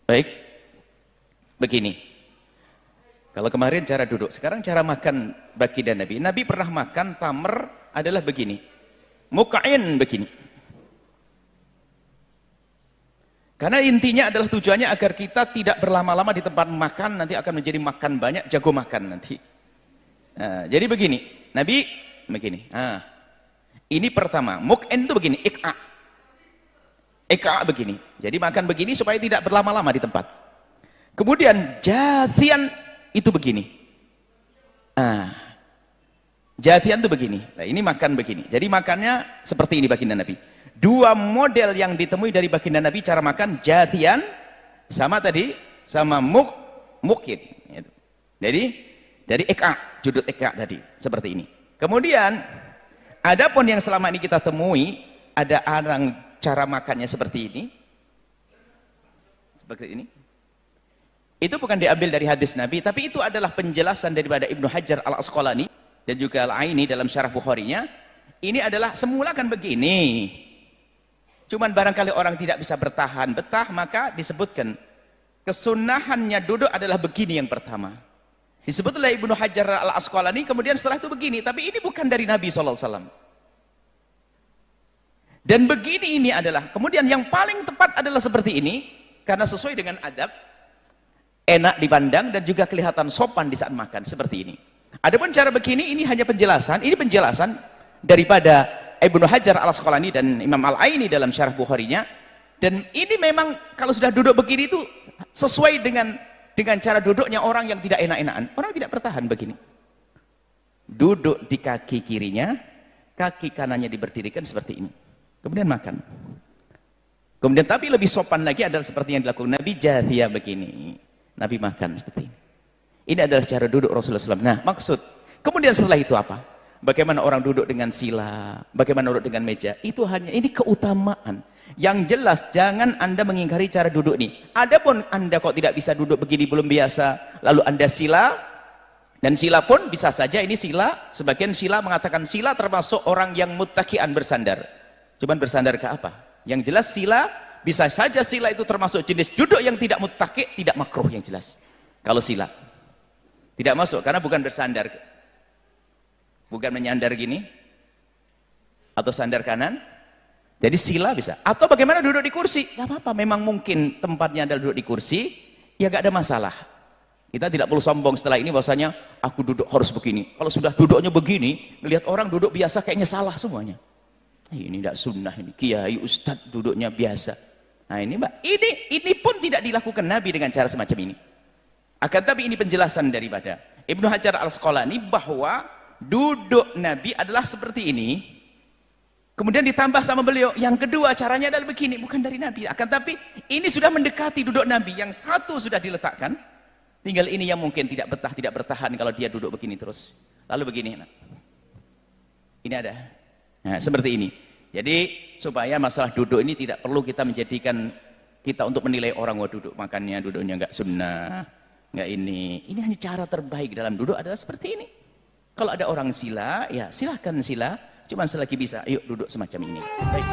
Baik, begini. Kalau kemarin cara duduk, sekarang cara makan baginda Nabi. Nabi pernah makan tamr adalah begini. Muka'in begini. Karena intinya adalah tujuannya agar kita tidak berlama-lama di tempat makan, nanti akan menjadi makan banyak, jago makan nanti. Nah, jadi begini, Nabi begini. Nah, ini pertama, muk'in itu begini, ik'a. Ik'a begini. Jadi makan begini supaya tidak berlama-lama di tempat. Kemudian jathian itu begini. Nah, jathian itu begini. Nah, ini makan begini. Jadi makannya seperti ini baginda Nabi. Dua model yang ditemui dari baginda Nabi cara makan, jathian sama tadi sama mukin. Jadi dari ik'a, judut ik'a tadi seperti ini. Kemudian adapun yang selama ini kita temui ada orang cara makannya seperti ini. Seperti ini. Itu bukan diambil dari hadis Nabi, tapi itu adalah penjelasan daripada Ibnu Hajar al-Asqalani dan juga Al-Aini dalam syarah Bukharinya. Ini adalah semula kan begini. Cuman barangkali orang tidak bisa bertahan betah, maka disebutkan kesunahannya duduk adalah begini yang pertama. Disebut oleh Ibnu Hajar al-Asqalani, kemudian setelah itu begini, tapi ini bukan dari Nabi SAW. Dan begini ini adalah, kemudian yang paling tepat adalah seperti ini, karena sesuai dengan adab, enak dipandang dan juga kelihatan sopan di saat makan, seperti ini. Adapun cara begini, ini hanya penjelasan, ini penjelasan daripada Ibnu Hajar al-Asqalani dan Imam Al-Aini dalam syarah Bukharinya. Dan ini memang kalau sudah duduk begini itu sesuai dengan cara duduknya orang yang tidak enak-enakan. Orang tidak bertahan begini. Duduk di kaki kirinya, kaki kanannya diberdirikan seperti ini. Kemudian makan. Kemudian tapi lebih sopan lagi adalah seperti yang dilakukan Nabi, jathia begini. Nabi makan seperti ini. Ini adalah cara duduk Rasulullah SAW. Nah, maksud. Kemudian setelah itu apa? Bagaimana orang duduk dengan sila, bagaimana duduk dengan meja, itu hanya ini keutamaan. Yang jelas jangan Anda mengingkari cara duduk ini. Adapun Anda kok tidak bisa duduk begini belum biasa, lalu Anda sila, dan sila pun bisa saja ini sila, sebagian sila mengatakan sila termasuk orang yang muttaki'an bersandar. Cuman bersandar ke apa? Yang jelas sila, bisa saja sila itu termasuk jenis duduk yang tidak muttaki', tidak makruh yang jelas. Kalau sila tidak masuk karena bukan bersandar. Bukan menyandar gini atau sandar kanan. Jadi sila bisa. Atau bagaimana duduk di kursi? Gak apa-apa, memang mungkin tempatnya adalah duduk di kursi, ya gak ada masalah. Kita tidak perlu sombong setelah ini bahwasanya aku duduk harus begini. Kalau sudah duduknya begini, melihat orang duduk biasa kayaknya salah semuanya. Ini tidak sunnah, ini kiai ustadz duduknya biasa. Nah ini mbak, ini pun tidak dilakukan Nabi dengan cara semacam ini. Akan tapi ini penjelasan daripada Ibnu Hajar al-Asqalani bahwa duduk Nabi adalah seperti ini, kemudian ditambah sama beliau yang kedua caranya adalah begini, bukan dari Nabi. Akan tapi ini sudah mendekati duduk Nabi, yang satu sudah diletakkan, tinggal ini yang mungkin tidak betah, tidak bertahan kalau dia duduk begini terus. Lalu begini, ini ada, nah, seperti ini. Jadi supaya masalah duduk ini tidak perlu kita menjadikan kita untuk menilai orang, wah duduk makannya duduknya nggak sunnah, nggak ini hanya cara terbaik dalam duduk adalah seperti ini. Kalau ada orang sila, ya silahkan sila. Cuman selagi bisa, yuk duduk semacam ini. Baik.